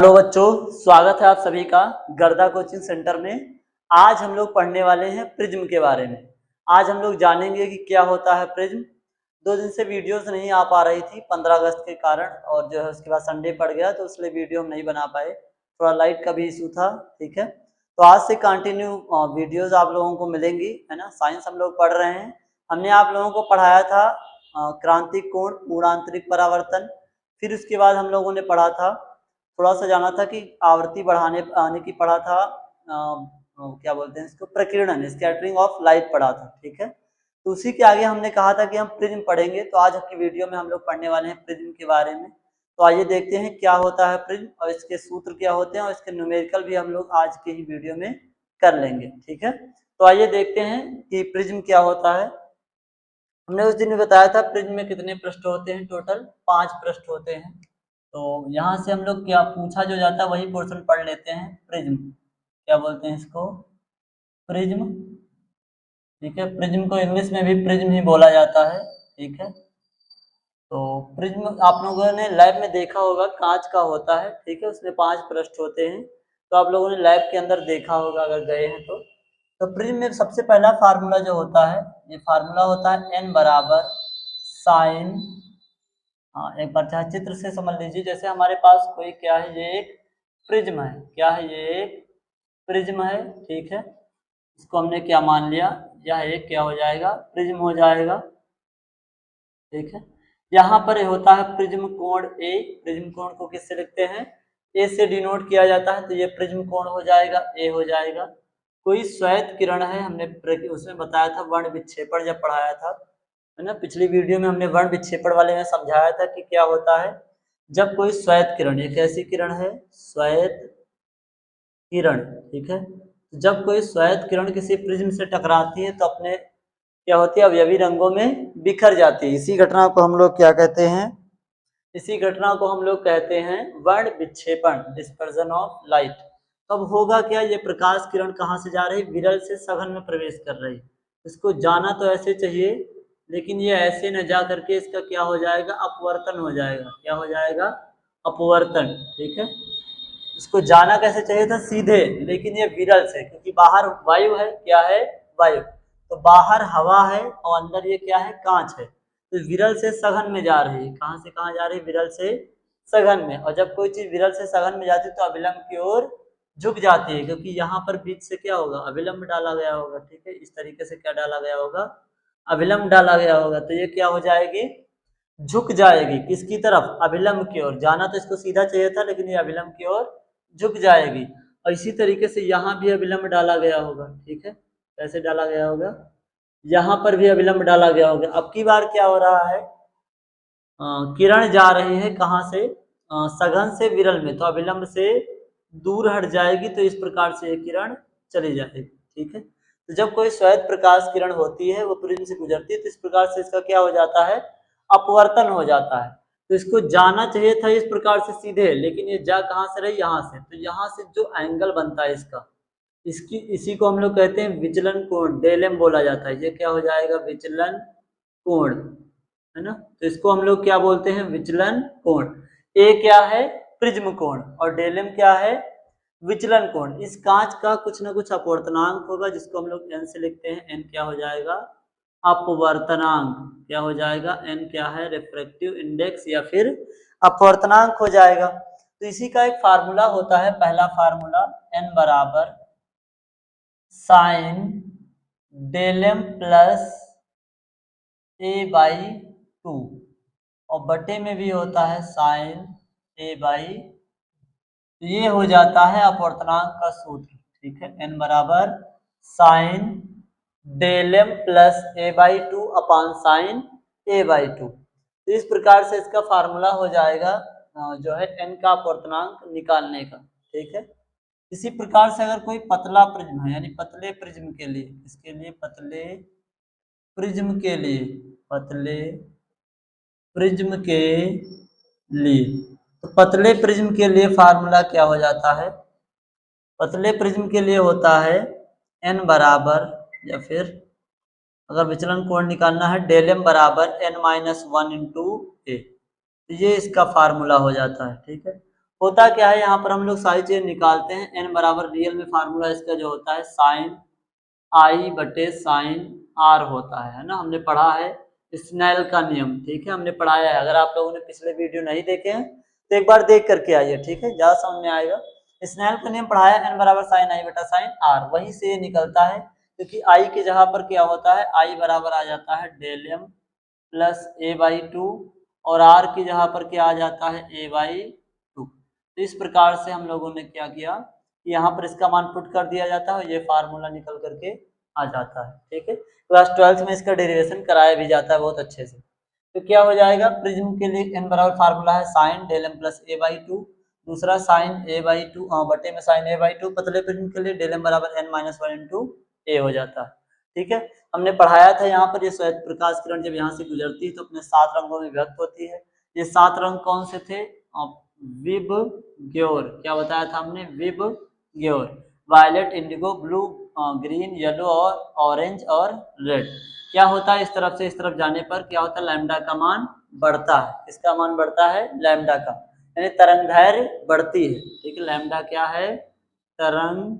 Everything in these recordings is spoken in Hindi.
हेलो बच्चों, स्वागत है आप सभी का गर्दा कोचिंग सेंटर में। आज हम लोग पढ़ने वाले हैं प्रिज्म के बारे में। आज हम लोग जानेंगे कि क्या होता है प्रिज्म। 2 दिन से वीडियोस नहीं आ पा रही थी 15 अगस्त के कारण, और जो है उसके बाद संडे पड़ गया तो इसलिए वीडियो हम नहीं बना पाए। थोड़ा लाइट का भी इशू था, ठीक है। तो आज से कंटिन्यू वीडियोज आप लोगों को मिलेंगी, है ना। साइंस हम लोग पढ़ रहे हैं। हमने आप लोगों को पढ़ाया था क्रांतिक कोण, पूर्णांतरिक परावर्तन। फिर उसके बाद हम लोगों ने पढ़ा था, थोड़ा सा जाना था कि आवृत्ति बढ़ाने आने की पढ़ा था, क्या बोलते हैं इसको, प्रकीर्णन, स्कैटरिंग ऑफ लाइट पढ़ा था, ठीक है। तो उसी के आगे हमने कहा था कि हम प्रिज्म पढ़ेंगे। तो आज की वीडियो में हम लोग पढ़ने वाले हैं प्रिज्म के बारे में। तो आइए देखते हैं क्या होता है प्रिज्म और इसके सूत्र क्या होते हैं, और इसके न्यूमेरिकल भी हम लोग आज के ही वीडियो में कर लेंगे, ठीक है। तो आइए देखते हैं कि प्रिज्म क्या होता है। हमने उस दिन में बताया था प्रिज्म में कितने पृष्ठ होते हैं, टोटल 5 पृष्ठ होते हैं। तो यहाँ से हम लोग क्या पूछा जो जाता है वही पोर्शन पढ़ लेते हैं। प्रिज्म क्या बोलते हैं इसको, प्रिज्म, ठीक है। प्रिज्म को इंग्लिश में भी प्रिज्म ही बोला जाता है, ठीक है। तो प्रिज्म आप लोगों ने लैब में देखा होगा, कांच का होता है, ठीक है। उसमें 5 पृष्ठ होते हैं। तो आप लोगों ने लैब के अंदर देखा होगा अगर गए हैं तो प्रिज्म में सबसे पहला फार्मूला जो होता है, ये फार्मूला होता है n बराबर साइन, हाँ एक बार चाहे चित्र से समझ लीजिए। जैसे हमारे पास कोई क्या है, ये एक प्रिज्म है, क्या है, ये एक प्रिज्म है, ठीक है। इसको हमने क्या मान लिया, यह एक क्या हो जाएगा, प्रिज्म हो जाएगा, ठीक है। यहाँ पर ये होता है प्रिज्म कोण ए। प्रिज्म कोण को किससे लिखते हैं, ए से डिनोट किया जाता है। तो ये प्रिज्म कोण हो जाएगा, ए हो जाएगा। कोई श्वेत किरण है, हमने उसमें बताया था वर्ण विक्षेपण जब पढ़ाया था, है ना। पिछली वीडियो में हमने वर्ण विक्षेपण वाले में समझाया था कि क्या होता है जब कोई श्वेत किरण, ये कैसी किरण है, श्वेत किरण, ठीक है। जब कोई श्वेत किरण किसी प्रिज्म से टकराती है तो अपने क्या होती है, अवयवी रंगों में बिखर जाती है। इसी घटना को हम लोग क्या कहते हैं, इसी घटना को हम लोग कहते हैं वर्ण विक्षेपण, डिस्पर्जन ऑफ लाइट। तब होगा क्या, ये प्रकाश किरण कहाँ से जा रही, विरल से सघन में प्रवेश कर रही। इसको जाना तो ऐसे चाहिए, लेकिन ये ऐसे न जा करके इसका क्या हो जाएगा, अपवर्तन हो जाएगा। क्या हो जाएगा, अपवर्तन, ठीक है। इसको जाना कैसे चाहिए था, सीधे, लेकिन ये विरल से, क्योंकि बाहर वायु है, क्या है, वायु। तो बाहर हवा है और अंदर ये क्या है, कांच है। तो विरल से सघन में जा रही है। कहां से कहां जा रही है, विरल से सघन में। और जब कोई चीज विरल से सघन में जाती है तो अविलंब की ओर झुक जाती है, क्योंकि यहाँ पर बीच से क्या होगा, अविलंब डाला गया होगा, ठीक है। इस तरीके से क्या डाला गया होगा, अविलंब डाला गया होगा। तो ये क्या हो जाएगी, झुक जाएगी, किसकी तरफ, अविलंब की ओर। जाना तो इसको सीधा चाहिए था, लेकिन ये अविलंब की ओर झुक जाएगी। और इसी तरीके से यहाँ भी अविलंब डाला गया होगा, ठीक है। कैसे डाला गया होगा, यहाँ पर भी अविलंब डाला गया होगा। अब की बार क्या हो रहा है, किरण जा रही है कहाँ से, सघन से विरल में, तो अविलंब से दूर हट जाएगी। तो इस प्रकार से ये किरण चली जाएगी, ठीक है। तो जब कोई श्वेत प्रकाश किरण होती है वो प्रिज्म से गुजरती है, तो इस प्रकार से इसका क्या हो जाता है, अपवर्तन हो जाता है। तो इसको जाना चाहिए था इस प्रकार से सीधे, लेकिन ये जा कहाँ से रही, यहाँ से। तो यहाँ से जो एंगल बनता है इसका, इसकी इसी को हम लोग कहते हैं विचलन कोण, डेलेम बोला जाता है। ये क्या हो जाएगा, विचलन कोण, है ना। तो इसको हम लोग क्या बोलते हैं, विचलन कोण। ए क्या है, प्रिज्म कोण, और डेलेम क्या है, विचलन कोण। इस कांच का कुछ ना कुछ अपवर्तनांक होगा, जिसको हम लोग एन से लिखते हैं। एन क्या हो जाएगा, अपवर्तनांक। क्या हो जाएगा, एन क्या है, रिफ्रैक्टिव इंडेक्स या फिर अपवर्तनांक हो जाएगा। तो इसी का एक फार्मूला होता है, पहला फार्मूला, एन बराबर sine del m plus A by 2, और बटे में भी होता है साइन ए बाई। तो ये हो जाता है अपवर्तनांक का सूत्र, ठीक है। एन बराबर sine del m plus A by 2 upon sine A by 2। तो इस प्रकार से इसका फार्मूला हो जाएगा जो है एन का अपवर्तनांक निकालने का, ठीक है। इसी प्रकार से अगर कोई पतला प्रिज्म है, यानी पतले प्रिज्म के लिए, इसके लिए पतले प्रिज्म के लिए, पतले प्रिज्म के लिए, तो पतले प्रिज्म के लिए फार्मूला क्या हो जाता है, पतले प्रिज्म के लिए होता है एन बराबर, या फिर अगर विचलन कोण निकालना है, डेलेम बराबर n-1 इंटू ए। तो ये इसका फार्मूला हो जाता है, ठीक है। होता क्या है, यहाँ पर हम लोग सारी चीजें निकालते हैं। एन बराबर रियल में फार्मूला इसका जो होता है साइन आई बटे साइन आर होता है ना। हमने पढ़ा है स्नेल का नियम, ठीक है, हमने पढ़ाया है। अगर आप लोगों ने पिछले वीडियो नहीं देखे हैं तो एक बार देख करके आइए, ठीक है, ज्यादा समझ में आएगा। स्नेल का नियम पढ़ाया, एन बराबर साइन आई बटा साइन आर, वहीं से ये निकलता है। क्योंकि आई की जगह पर क्या होता है, आई बराबर आ जाता है del M plus A by two, और आर की जगह पर क्या आ जाता है, ए बाई टू। तो इस प्रकार से हम लोगों ने क्या किया, यहाँ पर इसका मान पुट कर दिया जाता है, ये फार्मूला निकल करके आ जाता है, ठीक है। क्लास 12 में इसका डेरिवेशन कराया भी जाता है बहुत अच्छे से। तो क्या हो जाएगा, प्रिज्म के लिए एन बराबर फार्मूला है sine del M plus A by two, दूसरा साइन ए बाई टू बटे में साइन ए बाई टू, पतले प्रिज्म के लिए डेल एम बराबर N minus one into A हो जाता है, ठीक है। हमने पढ़ाया था यहाँ पर, ये श्वेत प्रकाश किरण जब यहाँ से गुजरती है तो अपने 7 रंगों में व्यक्त होती है। ये 7 रंग कौन से थे, विबग्योर, क्या बताया था हमने, VIBGYOR, violet, indigo, blue, green, yellow और ऑरेंज और रेड। क्या होता है, इस तरफ से इस तरफ जाने पर क्या होता है, लैम्डा का मान बढ़ता है। किसका मान बढ़ता है, लैम्डा का, यानी तरंग दैर्घ्य बढ़ती है, ठीक है। लैम्डा क्या है, तरंग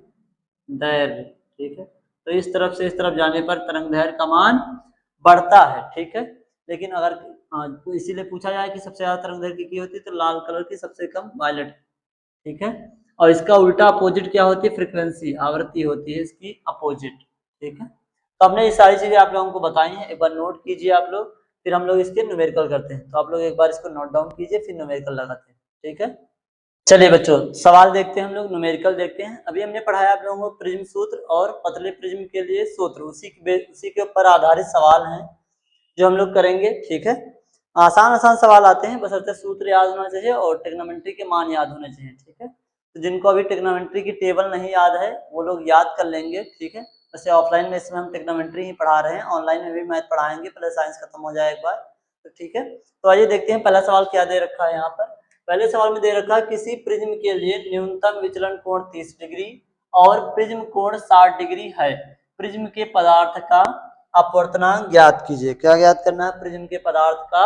दैर्घ्य, ठीक है। तो इस तरफ से इस तरफ जाने पर तरंग दैर्घ्य का मान बढ़ता है, ठीक है। लेकिन अगर तो इसीलिए पूछा जाए कि सबसे ज्यादा तरंग दैर्घ्य की होती है, तो लाल कलर की, सबसे कम वायलेट, ठीक है। और इसका उल्टा अपोजिट क्या होती है, फ्रीक्वेंसी, आवृत्ति होती है इसकी अपोजिट, ठीक है। तो हमने ये सारी चीजें आप लोगों को बताई हैं, एक बार नोट कीजिए आप लोग, फिर हम लोग इसके न्यूमेरिकल करते हैं। तो आप लोग एक बार इसको नोट डाउन कीजिए, फिर न्यूमेरिकल लगाते हैं, ठीक है। चलिए बच्चों, सवाल देखते हैं हम लोग, न्यूमेरिकल देखते हैं। अभी हमने पढ़ाया आप लोगों को प्रिज्म सूत्र और पतले प्रिज्म के लिए सूत्र, उसी के ऊपर आधारित सवाल हैं जो हम लोग करेंगे, ठीक है। आसान आसान सवाल आते हैं, बशर्ते सूत्र याद होना चाहिए और ट्रिग्नोमेट्री के मान याद होने चाहिए, ठीक है। तो जिनको अभी ट्रिग्नोमेट्री की टेबल नहीं याद है वो लोग याद कर लेंगे, ठीक है। वैसे ऑफलाइन में इसमें हम ट्रिग्नोमेट्री ही पढ़ा रहे हैं, ऑनलाइन में भी मैथ पढ़ाएंगे, पहले साइंस खत्म हो जाए एक बार, तो ठीक है। तो आइए देखते हैं पहला सवाल क्या दे रखा है यहाँ पर। पहले सवाल में दे रखा है, किसी प्रिज्म के लिए न्यूनतम विचलन कोण 30 डिग्री और प्रिज्म कोण 60 डिग्री है। प्रिज्म के पदार्थ का अपवर्तनांक ज्ञात कीजिए। क्या ज्ञात करना है, प्रिज्म के पदार्थ का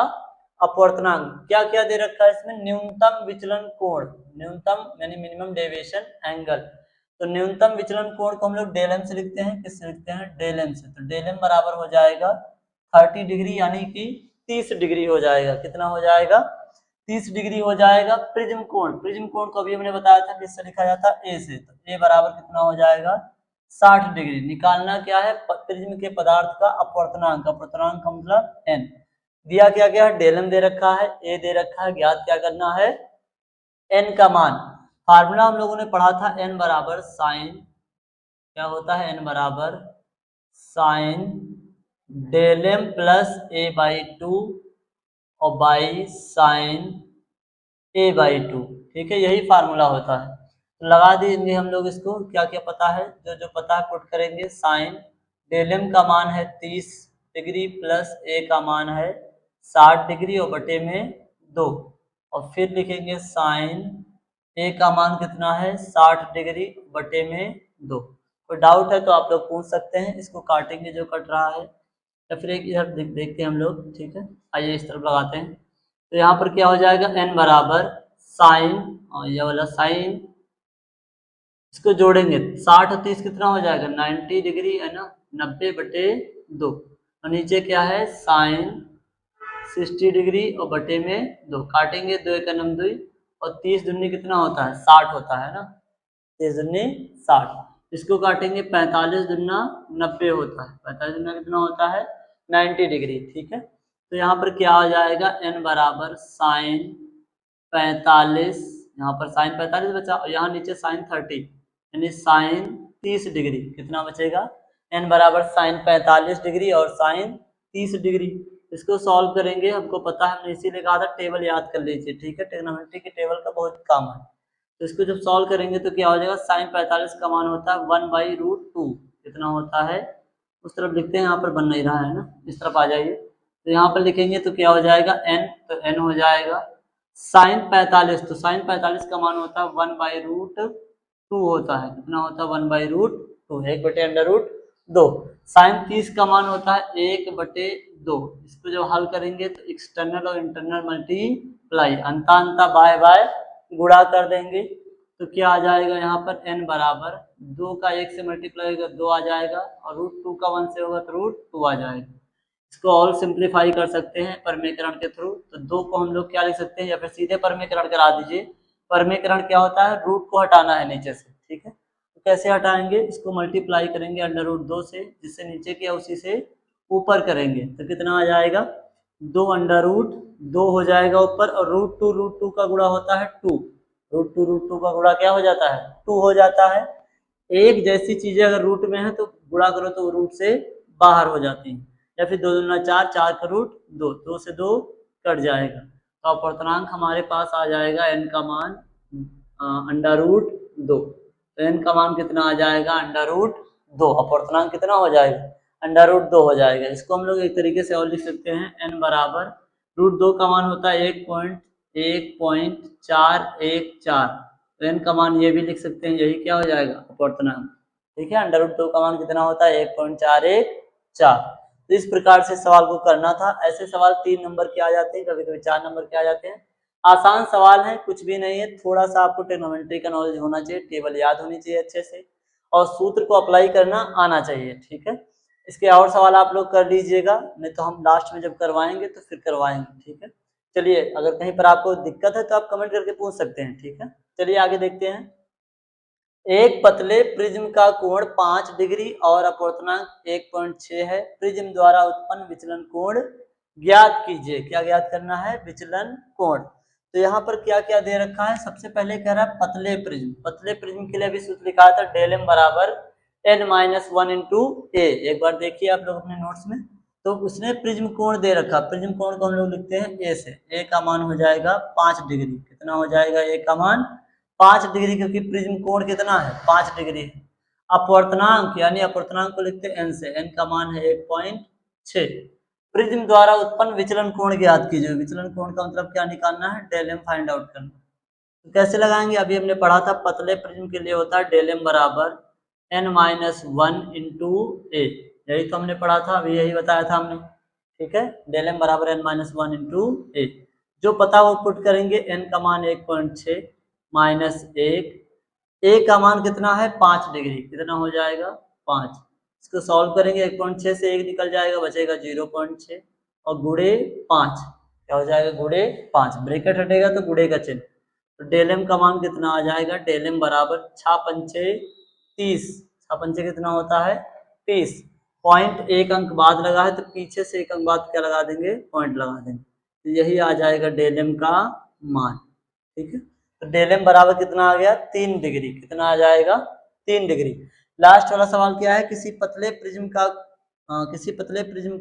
अपवर्तनांक। क्या क्या दे रखा है इसमें, न्यूनतम विचलन कोण, न्यूनतम यानी मिनिमम डेविएशन एंगल। तो न्यूनतम विचलन कोण को हम लोग डेल एम से लिखते हैं, किससे लिखते हैं, डेल एम से। तो डेल एम बराबर हो जाएगा 30 डिग्री यानी कि 30 डिग्री हो जाएगा। कितना हो जाएगा, 30 डिग्री हो जाएगा। प्रिज्म कोण, प्रिज्म कोण को अभी हमने बताया था किससे लिखा जाता है, ए से। तो ए बराबर कितना हो जाएगा, 60 डिग्री। निकालना क्या है, प्रिज्म के पदार्थ का अपवर्तनांक, अपवर्तनांक का मतलब एन। दिया क्या गया है, डेल एम दे रखा है, ए दे रखा है, ज्ञात क्या करना है, एन का मान। फार्मूला हम लोगों ने पढ़ा था, एन बराबर साइन, क्या होता है, एन बराबर sine del M plus A by two और by sine A by two, ठीक है, यही फार्मूला होता है। तो लगा देंगे हम लोग इसको, क्या क्या पता है, जो जो पता है पुट करेंगे। साइन डेल एम का मान है 30 डिग्री प्लस ए का मान है 60 डिग्री और बटे में 2, और फिर लिखेंगे साइन ए का मान कितना है, 60 डिग्री बटे में 2। कोई डाउट है तो आप लोग पूछ सकते हैं, इसको काटेंगे जो कट रहा है, या फिर एक इधर देखते हैं हम लोग, ठीक है। आइए इस तरफ लगाते हैं। तो यहाँ पर क्या हो जाएगा, एन बराबर साइन, और यह वाला साइन, इसको जोड़ेंगे 60 और 30 कितना हो जाएगा, 90 डिग्री है ना, 90 बटे 2, और नीचे क्या है, साइन 60 डिग्री और बटे में 2, काटेंगे 2 एक नम 2, और 30 दूनी कितना होता है, 60 होता है ना, 30 दूनी 60। इसको काटेंगे 45 दुना 90 होता है, 45 दुना कितना होता है, 90 डिग्री, ठीक है। तो यहाँ पर क्या हो जाएगा, एन बराबर साइन 45, यहाँ पर साइन 45 बचा, और यहाँ नीचे साइन 30 यानी साइन 30 डिग्री, कितना बचेगा, एन बराबर साइन 45 डिग्री और साइन 30 डिग्री। इसको सॉल्व करेंगे, हमको पता है, हमने इसीलिए कहा था टेबल याद कर लीजिए, ठीक है, ट्रिग्नोमेट्री की टेबल का बहुत काम है। तो इसको जब सॉल्व करेंगे तो क्या हो जाएगा, साइन 45 का मान होता है 1/√2, कितना होता है, उस तरफ लिखते हैं, यहाँ पर बन नहीं रहा है ना, इस तरफ आ जाइए। तो यहाँ पर लिखेंगे तो क्या हो जाएगा, एन, तो एन हो जाएगा साइन 45, तो साइन 45 का मान होता है 1/√2 होता है, कितना होता है, 1/√2, 1/√2। साइन 30 का मान होता है 1/2। इसको जब हल करेंगे तो एक्सटर्नल और इंटरनल मल्टीप्लाई, अंता अंता बाय बाय गुणा कर देंगे तो क्या आ जाएगा यहाँ पर n बराबर 2 का 1 से मल्टीप्लाई होगा 2 आ जाएगा और √2 का 1 से होगा तो √2 आ जाएगा। इसको और सिंप्लीफाई कर सकते हैं परमीकरण के थ्रू, तो 2 को हम लोग क्या लिख सकते हैं या फिर सीधे परमीकरण करा दीजिए। परमीकरण क्या होता है, रूट को हटाना है नीचे से, ठीक है। तो कैसे हटाएंगे, इसको मल्टीप्लाई करेंगे √2 से, जिससे नीचे किया उसी से ऊपर करेंगे तो कितना आ जाएगा 2 √2 हो जाएगा ऊपर, और √2 का गुणा होता है 2, √2 का गुणा क्या हो जाता है 2 हो जाता है। एक जैसी चीजें अगर रूट में है तो गुणा करो तो रूट से बाहर हो जाती हैं, या फिर 2 दूना 4, 4 का रूट 2, 2 से 2 कट जाएगा, तो अपूर्णांक हमारे पास आ जाएगा n का मान √2। तो n का मान कितना आ जाएगा √2, अपूर्णांक कितना हो जाएगा √2 हो जाएगा। इसको हम लोग एक तरीके से और लिख सकते हैं, n बराबर √2 का मान होता है 1.414, तो n का मान ये भी लिख सकते हैं, यही क्या हो जाएगा अपूर्णांक, ठीक है। √2 का मान कितना होता है 1.414। तो इस प्रकार से सवाल को करना था। ऐसे सवाल 3 नंबर के आ जाते हैं, कभी कभी 4 नंबर के आ जाते हैं। आसान सवाल है, कुछ भी नहीं है, थोड़ा सा आपको ट्रिग्नोमेट्री का नॉलेज होना चाहिए, टेबल याद होनी चाहिए अच्छे से, और सूत्र को अप्लाई करना आना चाहिए, ठीक है। इसके और सवाल आप लोग कर लीजिएगा, नहीं तो हम लास्ट में जब करवाएंगे तो फिर करवाएंगे, ठीक है। चलिए, अगर कहीं पर आपको दिक्कत है तो आप कमेंट करके पूछ सकते हैं, ठीक है। चलिए आगे देखते हैं। एक पतले प्रिज्म का कोण 5 डिग्री और अपूर्णांक 1.6 है। प्रिज्म द्वारा उत्पन्न विचलन कोण ज्ञात कीजिए। क्या ज्ञात करना है, विचलन कोण। तो यहाँ पर क्या क्या दे रखा है, सबसे पहले कह रहा है पतले प्रिज्म। पतले प्रिज्म के लिए भी सूत्र लिखा था डेल m बराबर n-1 इंटू ए। एक बार देखिए आप लोग अपने नोट्स में, तो उसने प्रिज्म कोण दे रखा। प्रिज्म कोण को हम लोग लिखते हैं ए से। ए का मान हो जाएगा 5 डिग्री। कितना हो जाएगा ए का मान 5 डिग्री, क्योंकि प्रिज्म कोण कितना है 5 डिग्री है। अपवर्तनांक यानी अपवर्तनांक को लिखते हैं n से। n का मान है 1.6। प्रिज्म द्वारा उत्पन्न विचलन कोण ज्ञात कीजिए। विचलन कोण का मतलब क्या निकालना है, डेल m फाइंड आउट करना। तो कैसे लगाएंगे, अभी हमने पढ़ा था पतले प्रिज्म के लिए होता है डेल m बराबर n-1 इंटू ए। यही तो हमने पढ़ा था, अभी यही बताया था हमने, ठीक है। डेल m बराबर n-1 इंटू ए। जो पता वो पुट करेंगे, n का मान 1.6 माइनस 1, ए का मान कितना है 5 डिग्री, कितना हो जाएगा 5। इसको सॉल्व करेंगे, 1.6 से 1 निकल जाएगा, बचेगा 0.6 और गुणे 5, क्या हो जाएगा गुणे 5, ब्रैकेट हटेगा तो गुणे का चिन्ह। तो डेल m का मान कितना आ जाएगा, डेल m बराबर 6×5 30, 6×5 कितना होता है 30। पॉइंट एक अंक बाद लगा है तो पीछे से एक अंक बाद क्या लगा देंगे, पॉइंट लगा देंगे, तो यही आ जाएगा डेल m का मान, ठीक है। तो डेल m बराबर कितना आ गया 3 डिग्री, कितना आ जाएगा 3 डिग्री। लास्ट वाला सवाल क्या है, किसी पतले प्रिज्म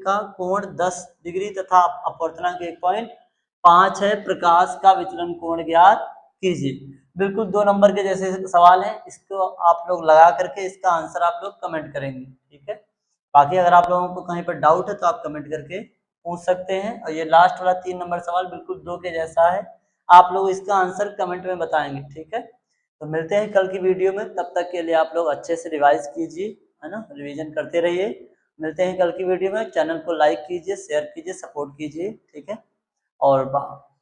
का कोण 10 डिग्री तथा अपवर्तनांक 1.5 है, प्रकाश का विचलन कोण ज्ञात कीजिए। बिल्कुल 2 नंबर के जैसे सवाल है, इसको आप लोग लगा करके इसका आंसर आप लोग कमेंट करेंगे, ठीक है। बाकी अगर आप लोगों को कहीं पर डाउट है तो आप कमेंट करके पूछ सकते हैं। और ये लास्ट वाला 3 नंबर सवाल बिल्कुल 2 के जैसा है, आप लोग इसका आंसर कमेंट में बताएंगे, ठीक है। तो मिलते हैं कल की वीडियो में, तब तक के लिए आप लोग अच्छे से रिवाइज कीजिए, है ना, रिवीजन करते रहिए। मिलते हैं कल की वीडियो में। चैनल को लाइक कीजिए, शेयर कीजिए, सपोर्ट कीजिए, ठीक है। और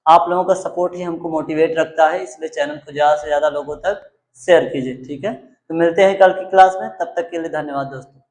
आप लोगों का सपोर्ट ही हमको मोटिवेट रखता है, इसलिए चैनल को ज़्यादा से ज़्यादा लोगों तक शेयर कीजिए, ठीक है। तो मिलते हैं कल की क्लास में, तब तक के लिए धन्यवाद दोस्तों।